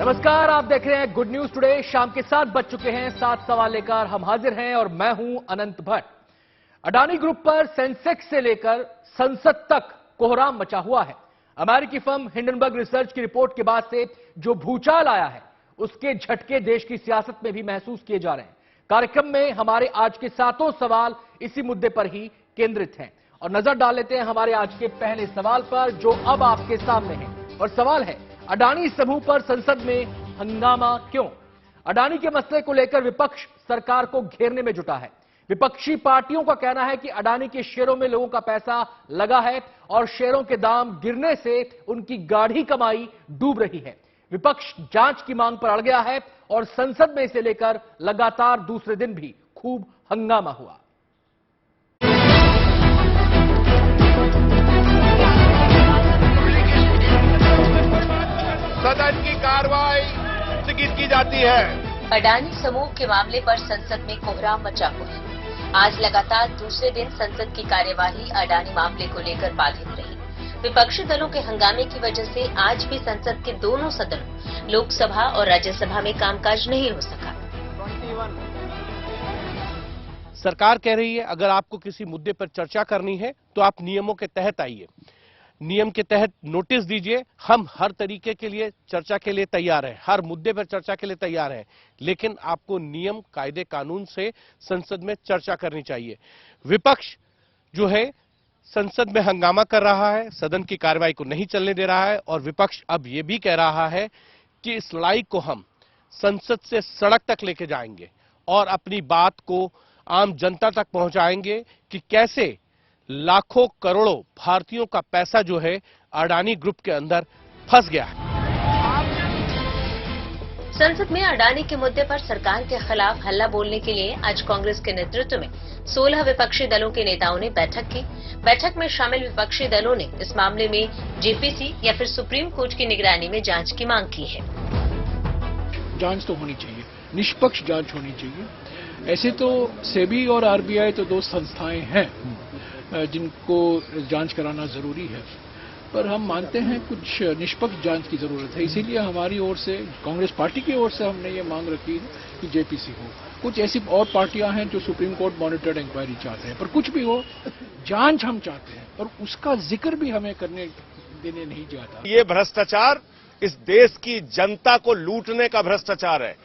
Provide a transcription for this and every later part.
नमस्कार, आप देख रहे हैं गुड न्यूज टुडे। शाम के 7 बज चुके हैं। 7 सवाल लेकर हम हाजिर हैं और मैं हूं अनंत भट्ट। अडानी ग्रुप पर सेंसेक्स से लेकर संसद तक कोहराम मचा हुआ है। अमेरिकी फर्म हिंडनबर्ग रिसर्च की रिपोर्ट के बाद से जो भूचाल आया है, उसके झटके देश की सियासत में भी महसूस किए जा रहे हैं। कार्यक्रम में हमारे आज के 7 सवाल इसी मुद्दे पर ही केंद्रित हैं और नजर डाल लेते हैं हमारे आज के पहले सवाल पर, जो अब आपके सामने है। और सवाल है, अडानी समूह पर संसद में हंगामा क्यों? अडानी के मसले को लेकर विपक्ष सरकार को घेरने में जुटा है। विपक्षी पार्टियों का कहना है कि अडानी के शेयरों में लोगों का पैसा लगा है और शेयरों के दाम गिरने से उनकी गाढ़ी कमाई डूब रही है। विपक्ष जांच की मांग पर अड़ गया है और संसद में इसे लेकर लगातार दूसरे दिन भी खूब हंगामा हुआ। सदन की कार्रवाई स्थगित की जाती है। अडानी समूह के मामले पर संसद में कोहराम मचा हुआ है। आज लगातार दूसरे दिन संसद की कार्यवाही अडानी मामले को लेकर बाधित रही। विपक्षी दलों के हंगामे की वजह से आज भी संसद के दोनों सदनों, लोकसभा और राज्यसभा में कामकाज नहीं हो सका। सरकार कह रही है, अगर आपको किसी मुद्दे पर चर्चा करनी है तो आप नियमों के तहत आइए, नियम के तहत नोटिस दीजिए। हम हर तरीके के लिए चर्चा के लिए तैयार हैं, हर मुद्दे पर चर्चा के लिए तैयार हैं, लेकिन आपको नियम, कायदे, कानून से संसद में चर्चा करनी चाहिए। विपक्ष जो है संसद में हंगामा कर रहा है, सदन की कार्रवाई को नहीं चलने दे रहा है और विपक्ष अब यह भी कह रहा है कि इस लड़ाई को हम संसद से सड़क तक लेके जाएंगे और अपनी बात को आम जनता तक पहुंचाएंगे कि कैसे लाखों करोड़ों भारतीयों का पैसा जो है अडानी ग्रुप के अंदर फंस गया है। संसद में अडानी के मुद्दे पर सरकार के खिलाफ हल्ला बोलने के लिए आज कांग्रेस के नेतृत्व में 16 विपक्षी दलों के नेताओं ने बैठक की। बैठक में शामिल विपक्षी दलों ने इस मामले में जेपीसी या फिर सुप्रीम कोर्ट की निगरानी में जांच की मांग की है। जांच तो होनी चाहिए, निष्पक्ष जांच होनी चाहिए। ऐसे तो सेबी और आरबीआई तो दो संस्थाएं हैं जिनको जांच कराना जरूरी है, पर हम मानते हैं कुछ निष्पक्ष जांच की जरूरत है। इसीलिए हमारी ओर से, कांग्रेस पार्टी की ओर से हमने ये मांग रखी है कि जेपीसी हो। कुछ ऐसी और पार्टियां हैं जो सुप्रीम कोर्ट मॉनिटर्ड इंक्वायरी चाहते हैं, पर कुछ भी हो, जांच हम चाहते हैं और उसका जिक्र भी हमें करने देने नहीं जाता। ये भ्रष्टाचार इस देश की जनता को लूटने का भ्रष्टाचार है।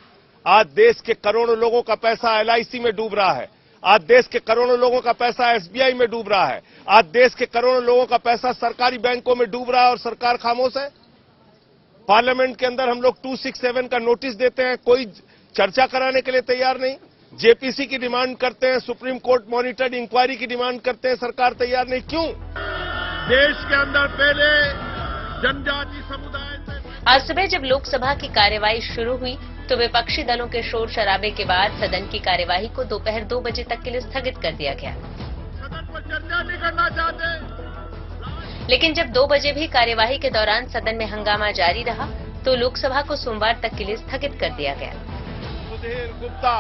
आज देश के करोड़ों लोगों का पैसा एलआईसी में डूब रहा है। आज देश के करोड़ों लोगों का पैसा एसबीआई में डूब रहा है। आज देश के करोड़ों लोगों का पैसा सरकारी बैंकों में डूब रहा है और सरकार खामोश है। पार्लियामेंट के अंदर हम लोग 267 का नोटिस देते हैं, कोई चर्चा कराने के लिए तैयार नहीं। जेपीसी की डिमांड करते हैं, सुप्रीम कोर्ट मॉनिटर्ड इंक्वायरी की डिमांड करते हैं, सरकार तैयार नहीं। क्यों? देश के अंदर पहले जनजाति समुदाय से। आज सुबह जब लोकसभा की कार्यवाही शुरू हुई तो विपक्षी दलों के शोर शराबे के बाद सदन की कार्यवाही को दोपहर 2 बजे तक के लिए स्थगित कर दिया गया। सदन पर चर्चा नहीं करना चाहते। लेकिन जब 2 बजे भी कार्यवाही के दौरान सदन में हंगामा जारी रहा तो लोकसभा को सोमवार तक के लिए स्थगित कर दिया गया। सुधीर गुप्ता।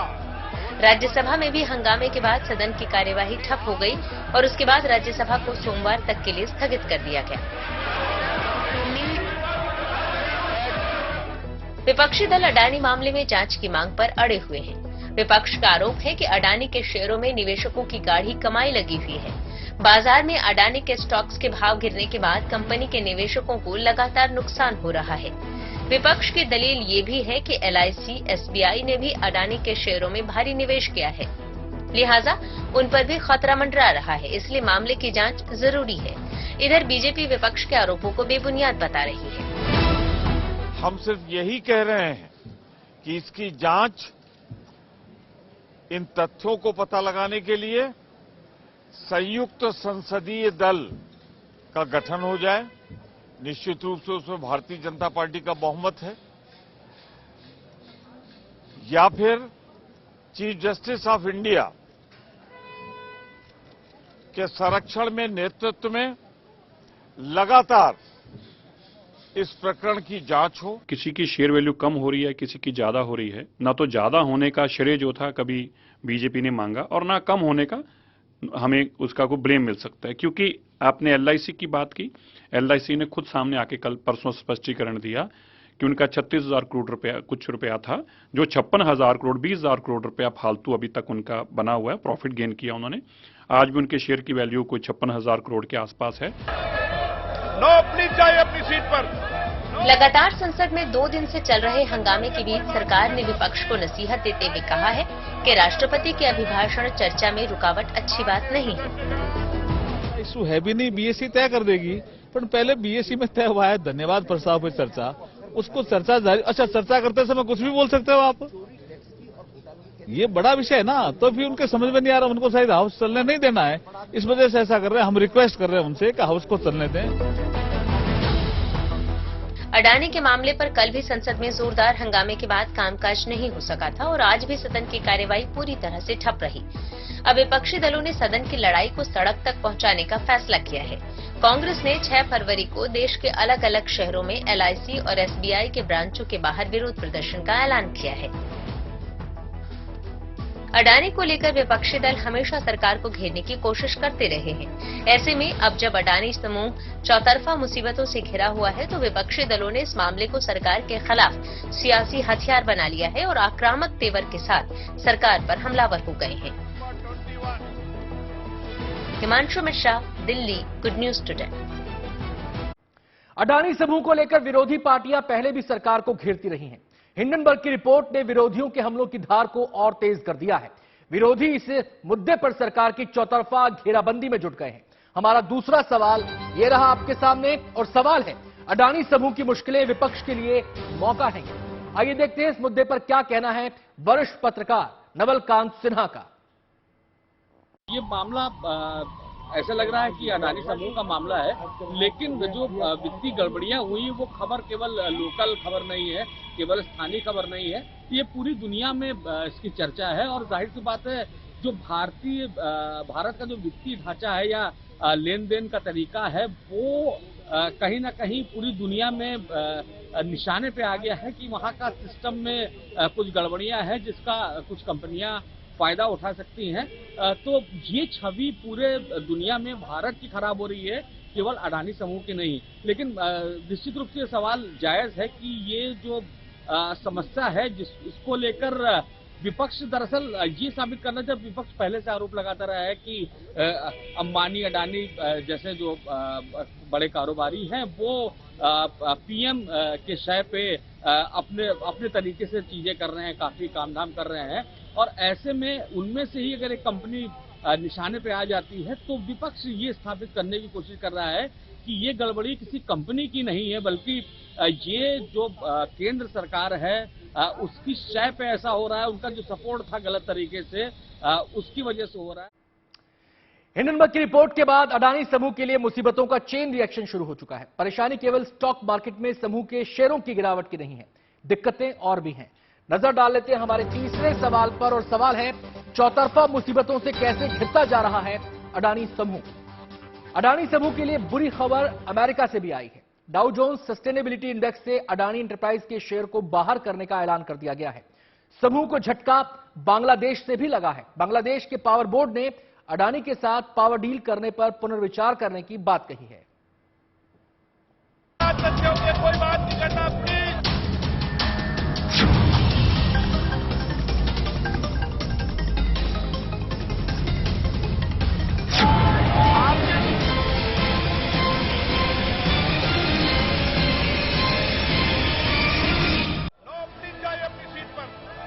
राज्यसभा में भी हंगामे के बाद सदन की कार्यवाही ठप हो गई और उसके बाद राज्यसभा को सोमवार तक के लिए स्थगित कर दिया गया। विपक्षी दल अडानी मामले में जांच की मांग पर अड़े हुए हैं। विपक्ष का आरोप है कि अडानी के शेयरों में निवेशकों की गाढ़ी कमाई लगी हुई है। बाजार में अडानी के स्टॉक्स के भाव गिरने के बाद कंपनी के निवेशकों को लगातार नुकसान हो रहा है। विपक्ष की दलील ये भी है कि एलआईसी, एसबीआई ने भी अडानी के शेयरों में भारी निवेश किया है, लिहाजा उन पर भी खतरा मंडरा रहा है, इसलिए मामले की जांच जरूरी है। इधर बीजेपी विपक्ष के आरोपों को बेबुनियाद बता रही है। हम सिर्फ यही कह रहे हैं कि इसकी जांच, इन तथ्यों को पता लगाने के लिए संयुक्त संसदीय दल का गठन हो जाए। निश्चित रूप से उसमें भारतीय जनता पार्टी का बहुमत है, या फिर चीफ जस्टिस ऑफ इंडिया के संरक्षण में, नेतृत्व में लगातार इस प्रकरण की जांच हो। किसी की शेयर वैल्यू कम हो रही है, किसी की ज्यादा हो रही है। ना तो ज्यादा होने का श्रेय जो था कभी बीजेपी ने मांगा और ना कम होने का हमें उसका को ब्लेम मिल सकता है, क्योंकि आपने एलआईसी की बात की। एलआईसी ने खुद सामने आके कल परसों स्पष्टीकरण दिया कि उनका 36,000 करोड़ रुपया कुछ रुपया था, जो 56,000 करोड़ 20,000 करोड़ रुपया फालतू अभी तक उनका बना हुआ है, प्रॉफिट गेन किया उन्होंने। आज भी उनके शेयर की वैल्यू कोई 56,000 करोड़ के आसपास है। नो प्लीज जाइए अपनी सीट पर। लगातार संसद में 2 दिन से चल रहे हंगामे के बीच सरकार ने विपक्ष को नसीहत देते हुए कहा है कि राष्ट्रपति के अभिभाषण चर्चा में रुकावट अच्छी बात नहीं है। इशू है भी नहीं, बीएससी तय कर देगी, पर पहले बीएससी में तय हुआ है धन्यवाद प्रस्ताव पर चर्चा, उसको चर्चा जारी। अच्छा, चर्चा करते समय कुछ भी बोल सकते हो आप, ये बड़ा विषय है ना, तो भी उनके समझ में नहीं आ रहा, उनको शायद हाउस चलने नहीं देना है, इस वजह से ऐसा कर रहे हैं। हम रिक्वेस्ट कर रहे हैं उनसे कि हाउस को चलने दें। अडानी के मामले पर कल भी संसद में जोरदार हंगामे के बाद कामकाज नहीं हो सका था और आज भी सदन की कार्यवाही पूरी तरह से ठप रही। अब विपक्षी दलों ने सदन की लड़ाई को सड़क तक पहुंचाने का फैसला किया है। कांग्रेस ने 6 फरवरी को देश के अलग अलग शहरों में एलआईसी और एसबीआई के ब्रांचों के बाहर विरोध प्रदर्शन का ऐलान किया है। अडानी को लेकर विपक्षी दल हमेशा सरकार को घेरने की कोशिश करते रहे हैं। ऐसे में अब जब अडानी समूह चौतरफा मुसीबतों से घिरा हुआ है तो विपक्षी दलों ने इस मामले को सरकार के खिलाफ सियासी हथियार बना लिया है और आक्रामक तेवर के साथ सरकार पर हमलावर हो गए हैं। Himanshu Mishra, Delhi, good news today. Adani समूह को लेकर विरोधी पार्टियां पहले भी सरकार को घेरती रही हैं। हिंडनबर्ग की रिपोर्ट ने विरोधियों के हमलों की धार को और तेज कर दिया है। विरोधी इस मुद्दे पर सरकार की चौतरफा घेराबंदी में जुट गए हैं। हमारा दूसरा सवाल ये रहा आपके सामने, और सवाल है अडानी समूह की मुश्किलें विपक्ष के लिए मौका है। आइए देखते हैं इस मुद्दे पर क्या कहना है वरिष्ठ पत्रकार नवलकांत सिन्हा का। ये मामला ऐसा लग रहा है कि अडानी समूह का मामला है, लेकिन जो वित्तीय गड़बड़ियां हुई वो खबर केवल लोकल खबर नहीं है, केवल स्थानीय खबर नहीं है, ये पूरी दुनिया में इसकी चर्चा है। और जाहिर सी बात है, जो भारत का जो वित्तीय ढांचा है या लेन देन का तरीका है, वो कहीं ना कहीं पूरी दुनिया में निशाने पे आ गया है कि वहाँ का सिस्टम में कुछ गड़बड़ियां हैं जिसका कुछ कंपनियां फायदा उठा सकती हैं। तो ये छवि पूरे दुनिया में भारत की खराब हो रही है, केवल अडानी समूह की नहीं। लेकिन निश्चित रूप से सवाल जायज है कि ये जो समस्या है इसको लेकर विपक्ष दरअसल ये साबित करना, जब विपक्ष पहले से आरोप लगाता रहा है कि अंबानी अडानी जैसे जो बड़े कारोबारी हैं वो पीएम के शय पे अपने तरीके से चीजें कर रहे हैं, काफी कामधाम कर रहे हैं, और ऐसे में उनमें से ही अगर एक कंपनी निशाने पे आ जाती है तो विपक्ष ये स्थापित करने की कोशिश कर रहा है कि ये गड़बड़ी किसी कंपनी की नहीं है, बल्कि ये जो केंद्र सरकार है उसकी शय पे ऐसा हो रहा है, उनका जो सपोर्ट था गलत तरीके से उसकी वजह से हो रहा है। हिंडनबर्ग की रिपोर्ट के बाद अडानी समूह के लिए मुसीबतों का चेन रिएक्शन शुरू हो चुका है। परेशानी केवल स्टॉक मार्केट में समूह के शेयरों की गिरावट की नहीं है, दिक्कतें और भी हैं। नजर डाल लेते हैं हमारे तीसरे सवाल पर, और सवाल है चौतरफा मुसीबतों से कैसे घिरता जा रहा है अडानी समूह। अडानी समूह के लिए बुरी खबर अमेरिका से भी आई है। डाउ जोन्स सस्टेनेबिलिटी इंडेक्स से अडानी एंटरप्राइज के शेयर को बाहर करने का ऐलान कर दिया गया है। समूह को झटका बांग्लादेश से भी लगा है। बांग्लादेश के पावर बोर्ड ने अडानी के साथ पावर डील करने पर पुनर्विचार करने की बात कही है। कोई बात नहीं करना प्लीज।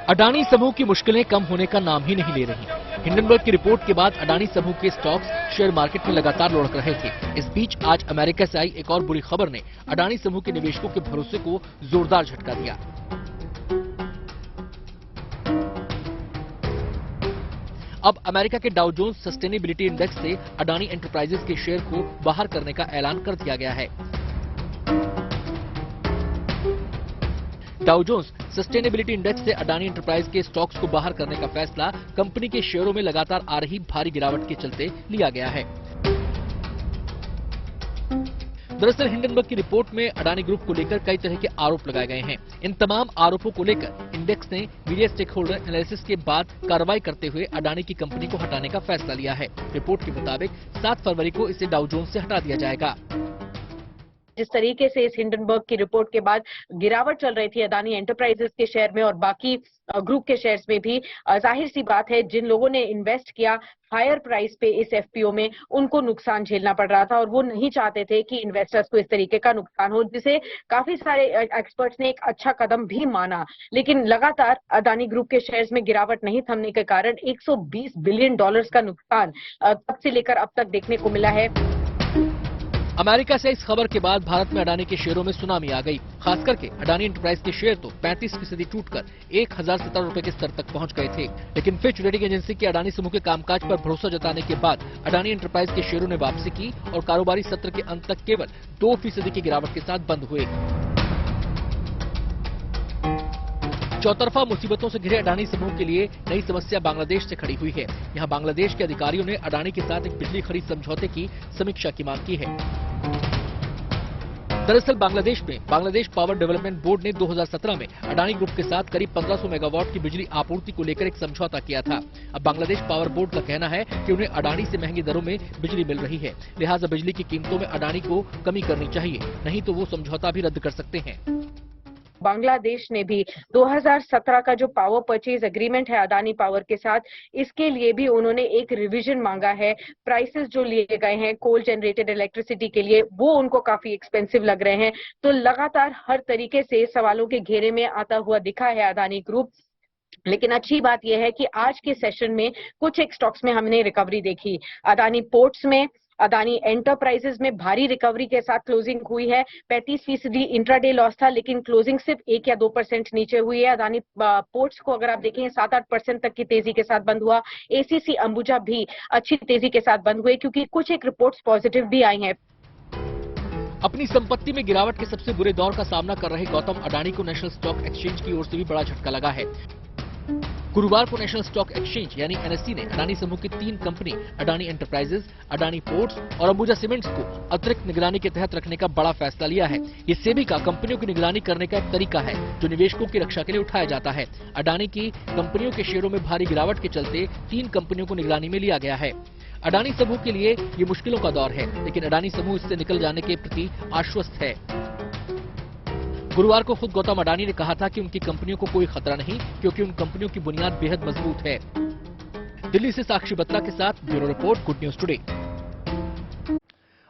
अडानी समूह की मुश्किलें कम होने का नाम ही नहीं ले रही। हिंडनबर्ग की रिपोर्ट के बाद अडानी समूह के स्टॉक्स शेयर मार्केट में लगातार लुढ़क रहे थे। इस बीच आज अमेरिका से आई एक और बुरी खबर ने अडानी समूह के निवेशकों के भरोसे को जोरदार झटका दिया। अब अमेरिका के डाउ जोन्स सस्टेनेबिलिटी इंडेक्स से अडानी एंटरप्राइजेस के शेयर को बाहर करने का ऐलान कर दिया गया है। डाउ जोन्स सस्टेनेबिलिटी इंडेक्स से अडानी एंटरप्राइज के स्टॉक्स को बाहर करने का फैसला कंपनी के शेयरों में लगातार आ रही भारी गिरावट के चलते लिया गया है। दरअसल हिंडनबर्ग की रिपोर्ट में अडानी ग्रुप को लेकर कई तरह के आरोप लगाए गए हैं। इन तमाम आरोपों को लेकर इंडेक्स ने मीडिया स्टेक होल्डर एनालिसिस के बाद कार्रवाई करते हुए अडानी की कंपनी को हटाने का फैसला लिया है। रिपोर्ट के मुताबिक 7 फरवरी को इसे डाउ जोन्स से हटा दिया जाएगा। जिस तरीके से इस हिंडनबर्ग की रिपोर्ट के बाद गिरावट चल रही थी अडानी एंटरप्राइजेस के शेयर में और बाकी ग्रुप के शेयर्स में भी, जाहिर सी बात है जिन लोगों ने इन्वेस्ट किया हायर प्राइस पे इस एफपीओ में, उनको नुकसान झेलना पड़ रहा था और वो नहीं चाहते थे कि इन्वेस्टर्स को इस तरीके का नुकसान हो, जिसे काफी सारे एक्सपर्ट्स ने एक अच्छा कदम भी माना। लेकिन लगातार अडानी ग्रुप के शेयर्स में गिरावट नहीं थमने के कारण 120 बिलियन डॉलर्स का नुकसान तब से लेकर अब तक देखने को मिला है। अमेरिका से इस खबर के बाद भारत में अडानी के शेयरों में सुनामी आ गई। खास करके अडानी एंटरप्राइज के शेयर तो 35% टूटकर 1017 रुपए के स्तर तक पहुंच गए थे। लेकिन फिच रेटिंग एजेंसी के अडानी समूह के कामकाज पर भरोसा जताने के बाद अडानी एंटरप्राइज के शेयरों ने वापसी की और कारोबारी सत्र के अंत तक केवल 2% की गिरावट के साथ बंद हुए। चौतरफा मुसीबतों से घिरे अडानी समूह के लिए नई समस्या बांग्लादेश से खड़ी हुई है। यहां बांग्लादेश के अधिकारियों ने अडानी के साथ एक बिजली खरीद समझौते की समीक्षा की मांग की है। दरअसल बांग्लादेश में बांग्लादेश पावर डेवलपमेंट बोर्ड ने 2017 में अडानी ग्रुप के साथ करीब 1500 मेगावाट की बिजली आपूर्ति को लेकर एक समझौता किया था। अब बांग्लादेश पावर बोर्ड का कहना है कि उन्हें अडानी से महंगी दरों में बिजली मिल रही है, लिहाजा बिजली की कीमतों में अडानी को कमी करनी चाहिए, नहीं तो वो समझौता भी रद्द कर सकते हैं। बांग्लादेश ने भी 2017 का जो पावर परचेज एग्रीमेंट है अडानी पावर के साथ, इसके लिए भी उन्होंने एक रिवीजन मांगा है। प्राइसेस जो लिए गए हैं कोल जनरेटेड इलेक्ट्रिसिटी के लिए, वो उनको काफी एक्सपेंसिव लग रहे हैं। तो लगातार हर तरीके से सवालों के घेरे में आता हुआ दिखा है अडानी ग्रुप। लेकिन अच्छी बात यह है कि आज के सेशन में कुछ एक स्टॉक्स में हमने रिकवरी देखी। अडानी पोर्ट्स में, अडानी एंटरप्राइजेस में भारी रिकवरी के साथ क्लोजिंग हुई है। 35% इंट्राडे लॉस था, लेकिन क्लोजिंग सिर्फ 1 या 2% नीचे हुई है। अडानी पोर्ट्स को अगर आप देखें 7-8% तक की तेजी के साथ बंद हुआ। एसीसी अंबुजा भी अच्छी तेजी के साथ बंद हुए क्योंकि कुछ एक रिपोर्ट्स पॉजिटिव भी आई हैं। अपनी संपत्ति में गिरावट के सबसे बुरे दौर का सामना कर रहे गौतम अडानी को नेशनल स्टॉक एक्सचेंज की ओर से भी बड़ा झटका लगा है। गुरुवार को नेशनल स्टॉक एक्सचेंज यानी एनएससी ने अडानी समूह की 3 company Adani enterprises, Adani ports और अंबुजा सीमेंट्स को अतिरिक्त निगरानी के तहत रखने का बड़ा फैसला लिया है। ये सेबी का कंपनियों की निगरानी करने का एक तरीका है जो निवेशकों की रक्षा के लिए उठाया जाता है। अडानी की कंपनियों के शेयरों में भारी गिरावट के चलते 3 कंपनियों को निगरानी में लिया गया है। अडानी समूह के लिए ये मुश्किलों का दौर है, लेकिन अडानी समूह इससे निकल जाने के प्रति आश्वस्त है। गुरुवार को खुद गौतम अडानी ने कहा था कि उनकी कंपनियों को कोई खतरा नहीं, क्योंकि उन कंपनियों की बुनियाद बेहद मजबूत है। दिल्ली से साक्षी बत्रा के साथ bureau report, good news today.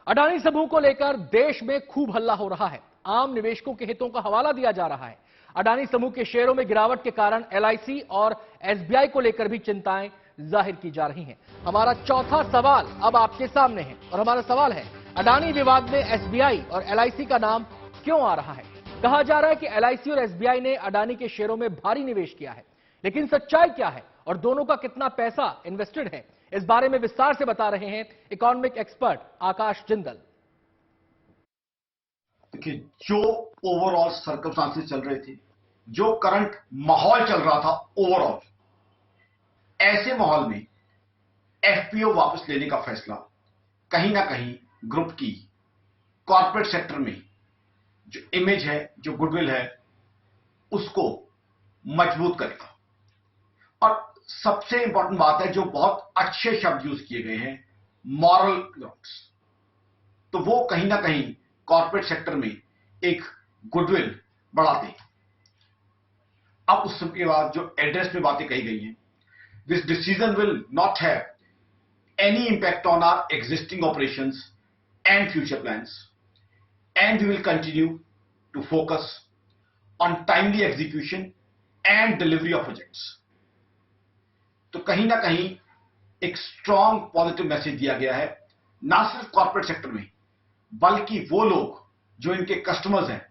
Adani समूह को लेकर देश में खूब हल्ला हो रहा है। आम निवेशकों के हितों का हवाला दिया जा रहा है। अडानी समूह के शेयरों में गिरावट के कारण एलआईसी और एसबीआई को लेकर भी चिंताएं जाहिर की जा रही हैं। हमारा चौथा सवाल अब आपके सामने है और हमारा सवाल है, अडानी विवाद में एसबीआई और एलआईसी का नाम क्यों आ रहा है? कहा जा रहा है कि एलआईसी और एसबीआई ने अडानी के शेयरों में भारी निवेश किया है, लेकिन सच्चाई क्या है और दोनों का कितना पैसा इन्वेस्टेड है, इस बारे में विस्तार से बता रहे हैं इकोनॉमिक एक्सपर्ट आकाश जिंदल। देखिए, जो ओवरऑल सर्कमस्टांसेस चल रहे थे, जो करंट माहौल चल रहा था ओवरऑल, ऐसे माहौल में एफपीओ वापस लेने का फैसला कहीं ना कहीं ग्रुप की कॉर्पोरेट सेक्टर में जो इमेज है, जो गुडविल है, उसको मजबूत करेगा। और सबसे इंपॉर्टेंट बात है, जो बहुत अच्छे शब्द यूज किए गए हैं, मॉरल ग्राउंड्स, तो वो कहीं ना कहीं कॉर्पोरेट सेक्टर में एक गुडविल बढ़ाते हैं। अब उसके बाद जो एड्रेस में बातें कही गई हैं, this decision will not have any impact on our existing operations and future plans, and we will continue to focus on timely execution and delivery of projects. तो कहीं ना कहीं एक स्ट्रॉन्ग पॉजिटिव मैसेज दिया गया है, ना सिर्फ कॉर्पोरेट सेक्टर में, बल्कि वो लोग जो इनके कस्टमर्स हैं।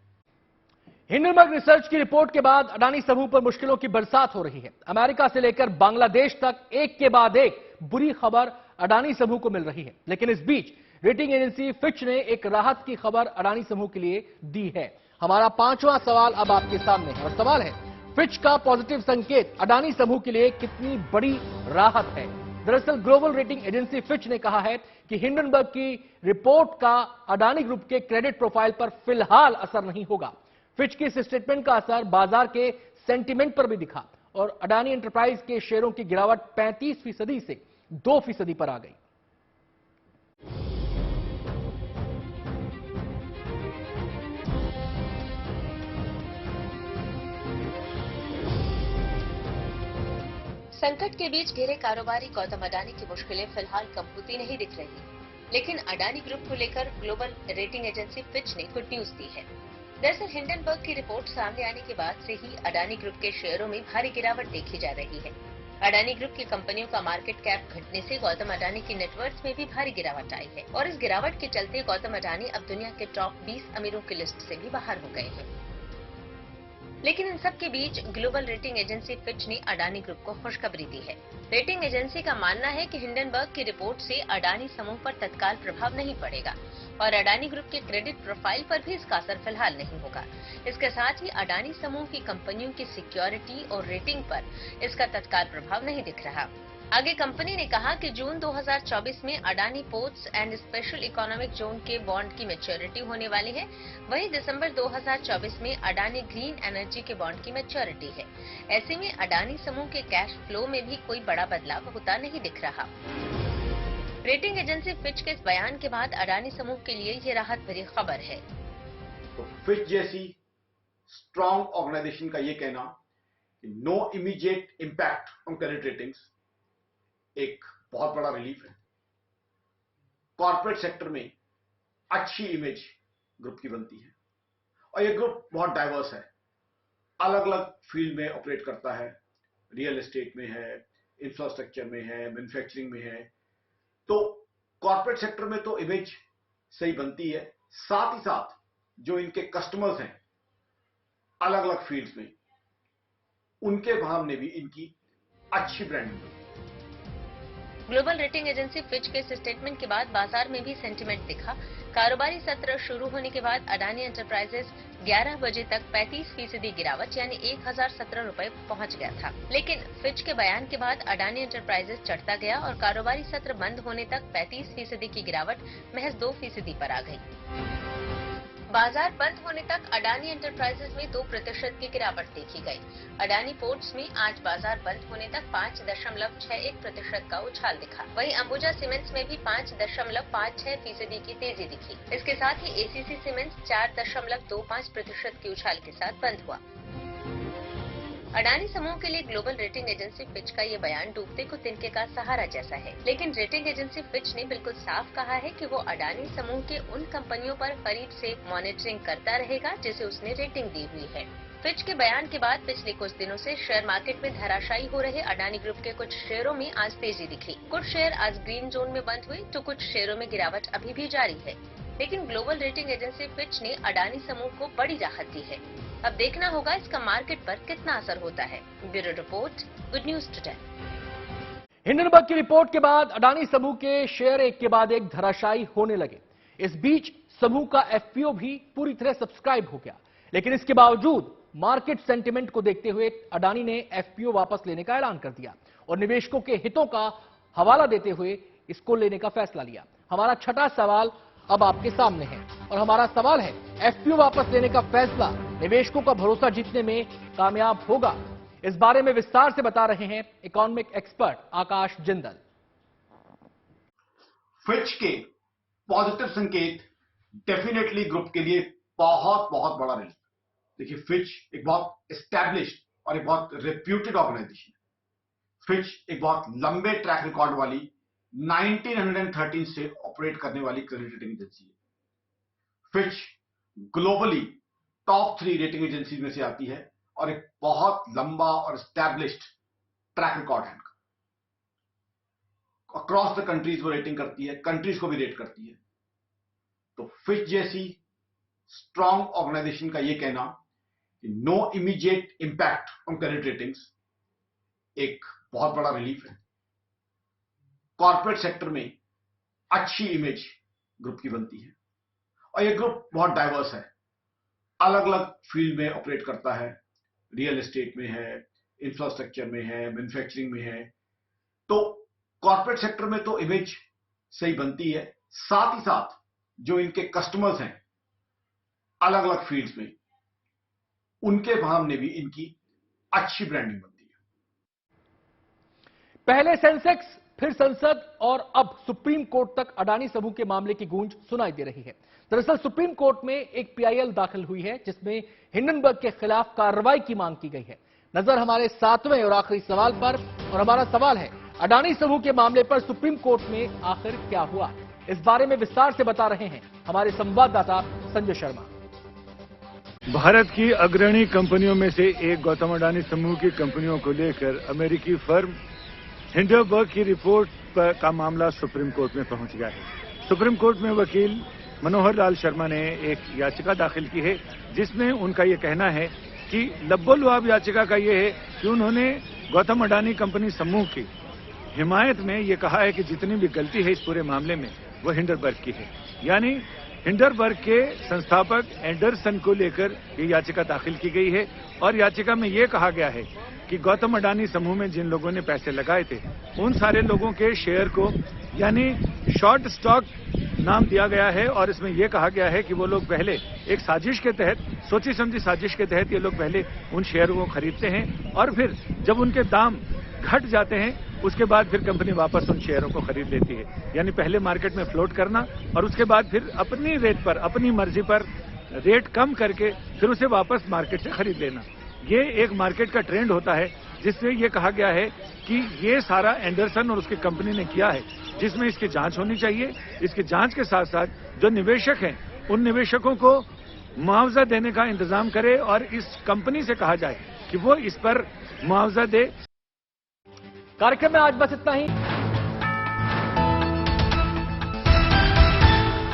हिंडनबर्ग रिसर्च की रिपोर्ट के बाद अडानी समूह पर मुश्किलों की बरसात हो रही है। अमेरिका से लेकर बांग्लादेश तक एक के बाद एक बुरी खबर अडानी समूह को मिल रही है। लेकिन इस बीच रेटिंग एजेंसी फिच ने एक राहत की खबर अडानी समूह के लिए दी है। हमारा 5वां सवाल अब आपके सामने है और सवाल है, फिच का पॉजिटिव संकेत अडानी समूह के लिए कितनी बड़ी राहत है? दरअसल ग्लोबल रेटिंग एजेंसी फिच ने कहा है कि हिंडनबर्ग की रिपोर्ट का अडानी ग्रुप के क्रेडिट प्रोफाइल पर फिलहाल असर नहीं होगा। फिच के इस स्टेटमेंट का असर बाजार के सेंटीमेंट पर भी दिखा और अडानी एंटरप्राइज के शेयरों की गिरावट 35% से 2% पर आ गई। संकट के बीच घिरे कारोबारी गौतम अडानी की मुश्किलें फिलहाल कम होती नहीं दिख रही, लेकिन अडानी ग्रुप को लेकर ग्लोबल रेटिंग एजेंसी फिच ने गुड न्यूज दी है। दरअसल हिंडनबर्ग की रिपोर्ट सामने आने के बाद से ही अडानी ग्रुप के शेयरों में भारी गिरावट देखी जा रही है। अडानी ग्रुप की कंपनियों का मार्केट कैप घटने से गौतम अडानी की नेटवर्थ में भी भारी गिरावट आई है और इस गिरावट के चलते गौतम अडानी अब दुनिया के टॉप 20 अमीरों की लिस्ट से भी बाहर हो गए हैं। लेकिन इन सब के बीच ग्लोबल रेटिंग एजेंसी फिच ने अडानी ग्रुप को खुशखबरी दी है। रेटिंग एजेंसी का मानना है कि हिंडनबर्ग की रिपोर्ट से अडानी समूह पर तत्काल प्रभाव नहीं पड़ेगा और अडानी ग्रुप के क्रेडिट प्रोफाइल पर भी इसका असर फिलहाल नहीं होगा। इसके साथ ही अडानी समूह की कंपनियों की सिक्योरिटी और रेटिंग पर इसका तत्काल प्रभाव नहीं दिख रहा। आगे कंपनी ने कहा कि जून 2024 में Adani ports and special economic zone के बॉन्ड की मैच्योरिटी होने वाली है। वहीं दिसंबर 2024 में अडानी ग्रीन एनर्जी के बॉन्ड की मैच्योरिटी है। ऐसे में अडानी समूह के कैश फ्लो में भी कोई बड़ा बदलाव होता नहीं दिख रहा। रेटिंग एजेंसी फिच के इस बयान के बाद अडानी समूह के लिए ये राहत भरी खबर है। तो फिच जैसी स्ट्रॉन्ग ऑर्गेनाइजेशन का ये कहना कि no immediate impact on credit ratings एक बहुत बड़ा रिलीफ है। कॉर्पोरेट सेक्टर में अच्छी इमेज ग्रुप की बनती है और ये ग्रुप बहुत डाइवर्स है, अलग अलग फील्ड में ऑपरेट करता है, रियल एस्टेट में है, इंफ्रास्ट्रक्चर में है, मैन्युफैक्चरिंग में है। तो कॉर्पोरेट सेक्टर में तो इमेज सही बनती है, साथ ही साथ जो इनके कस्टमर्स हैं अलग अलग फील्ड्स में, उनके सामने भी इनकी अच्छी ब्रांडिंग है। ग्लोबल रेटिंग एजेंसी फिच के इस स्टेटमेंट के बाद बाजार में भी सेंटिमेंट दिखा। कारोबारी सत्र शुरू होने के बाद अडानी एंटरप्राइजेस 11 बजे तक 35% गिरावट यानी 1017 रुपए पहुंच गया था। लेकिन फिच के बयान के बाद अडानी एंटरप्राइजेस चढ़ता गया और कारोबारी सत्र बंद होने तक 35% की गिरावट महज 2% पर आ गई। बाजार बंद होने तक अडानी एंटरप्राइजेस में 2% की गिरावट देखी गई। अडानी पोर्ट्स में आज बाजार बंद होने तक 5.61% का उछाल दिखा। वहीं अंबुजा सीमेंट्स में भी 5.56% की तेजी दिखी। इसके साथ ही एसीसी सीमेंट्स 4.25% के उछाल के साथ बंद हुआ। अडानी समूह के लिए ग्लोबल रेटिंग एजेंसी फिच का ये बयान डूबते को तिनके का सहारा जैसा है, लेकिन रेटिंग एजेंसी फिच ने बिल्कुल साफ कहा है कि वो अडानी समूह के उन कंपनियों पर करीब से मॉनिटरिंग करता रहेगा जिसे उसने रेटिंग दी हुई है। फिच के बयान के बाद पिछले कुछ दिनों से शेयर मार्केट में धराशायी हो रहे अडानी ग्रुप के कुछ शेयरों में आज तेजी दिखी। कुछ शेयर आज ग्रीन जोन में बंद हुए तो कुछ शेयरों में गिरावट अभी भी जारी है, लेकिन ग्लोबल रेटिंग एजेंसी फिच ने अडानी समूह को बड़ी राहत दी है। अब देखना होगा इसका मार्केट पर कितना असर होता है। Bureau report, good news today. Hindenburg की रिपोर्ट के बाद अडानी समूह के शेयर एक के बाद एक धराशायी होने लगे। इस बीच समूह का एफपीओ भी पूरी तरह सब्सक्राइब हो गया, लेकिन इसके बावजूद मार्केट सेंटिमेंट को देखते हुए अडानी ने एफपीओ वापस लेने का ऐलान कर दिया और निवेशकों के हितों का हवाला देते हुए इसको लेने का फैसला लिया। हमारा छठा सवाल अब आपके सामने है और हमारा सवाल है, एफपीओ वापस लेने का फैसला निवेशकों का भरोसा जीतने में कामयाब होगा? इस बारे में विस्तार से बता रहे हैं इकोनॉमिक एक्सपर्ट आकाश जिंदल। फिच के पॉजिटिव संकेत डेफिनेटली ग्रुप के लिए बहुत बहुत बड़ा रिलीफ। देखिए, फिच एक बहुत एस्टैब्लिश्ड और एक बहुत रेप्यूटेड ऑर्गेनाइजेशन है। फिच एक बहुत लंबे ट्रैक रिकॉर्ड वाली 1913 से ऑपरेट करने वाली क्रेडिट रेटिंग एजेंसी है। Fitch globally top 3 rating agency में से आती है और एक बहुत लंबा और एस्टैब्लिश्ड ट्रैक रिकॉर्ड है इनका। अक्रॉस द कंट्रीज वो रेटिंग करती है, कंट्रीज को भी रेट करती है। तो फिच जैसी स्ट्रॉन्ग ऑर्गेनाइजेशन का ये कहना कि no immediate impact on credit ratings एक बहुत बड़ा रिलीफ है। कॉर्पोरेट सेक्टर में अच्छी इमेज ग्रुप की बनती है और ये ग्रुप बहुत डाइवर्स है, अलग अलग फील्ड में ऑपरेट करता है, रियल एस्टेट में है, इंफ्रास्ट्रक्चर में है, मैन्युफैक्चरिंग में है। तो कॉर्पोरेट सेक्टर में तो इमेज सही बनती है, साथ ही साथ जो इनके कस्टमर्स हैं अलग अलग फील्ड्स में, उनके सामने भी इनकी अच्छी ब्रांडिंग बनती है। पहले सेंसेक्स, फिर संसद और अब सुप्रीम कोर्ट तक अडानी समूह के मामले की गूंज सुनाई दे रही है। दरअसल सुप्रीम कोर्ट में एक पीआईएल दाखिल हुई है जिसमें हिंडनबर्ग के खिलाफ कार्रवाई की मांग की गई है। नजर हमारे 7वें और आखिरी सवाल पर, और हमारा सवाल है, अडानी समूह के मामले पर सुप्रीम कोर्ट में आखिर क्या हुआ? इस बारे में विस्तार से बता रहे हैं हमारे संवाददाता संजय शर्मा। भारत की अग्रणी कंपनियों में से एक गौतम अडानी समूह की कंपनियों को लेकर अमेरिकी फर्म हिंडरबर्ग की रिपोर्ट का मामला सुप्रीम कोर्ट में पहुंच गया है। सुप्रीम कोर्ट में वकील मनोहर लाल शर्मा ने एक याचिका दाखिल की है, जिसमें उनका ये कहना है कि लब्बो-लुआब याचिका का ये है कि उन्होंने गौतम अडानी कंपनी समूह की हिमायत में ये कहा है कि जितनी भी गलती है इस पूरे मामले में वो हिंडरबर्ग की है। यानी हिंडरबर्ग के संस्थापक एंडरसन को लेकर ये याचिका दाखिल की गई है और याचिका में ये कहा गया है कि गौतम अडानी समूह में जिन लोगों ने पैसे लगाए थे उन सारे लोगों के शेयर को यानी शॉर्ट स्टॉक नाम दिया गया है और इसमें यह कहा गया है कि वो लोग पहले एक साजिश के तहत, सोची समझी साजिश के तहत ये लोग पहले उन शेयरों को खरीदते हैं और फिर जब उनके दाम घट जाते हैं उसके बाद फिर कंपनी वापस उन शेयरों को खरीद लेती है। यानी पहले मार्केट में फ्लोट करना और उसके बाद फिर अपनी रेट पर, अपनी मर्जी पर रेट कम करके फिर उसे वापस मार्केट से खरीद लेना। ये एक मार्केट का ट्रेंड होता है, जिससे ये कहा गया है कि ये सारा एंडरसन और उसकी कंपनी ने किया है, जिसमें इसकी जांच होनी चाहिए। इसकी जांच के साथ साथ जो निवेशक हैं उन निवेशकों को मुआवजा देने का इंतजाम करे और इस कंपनी से कहा जाए कि वो इस पर मुआवजा दे। कार्यक्रम में आज बस इतना ही।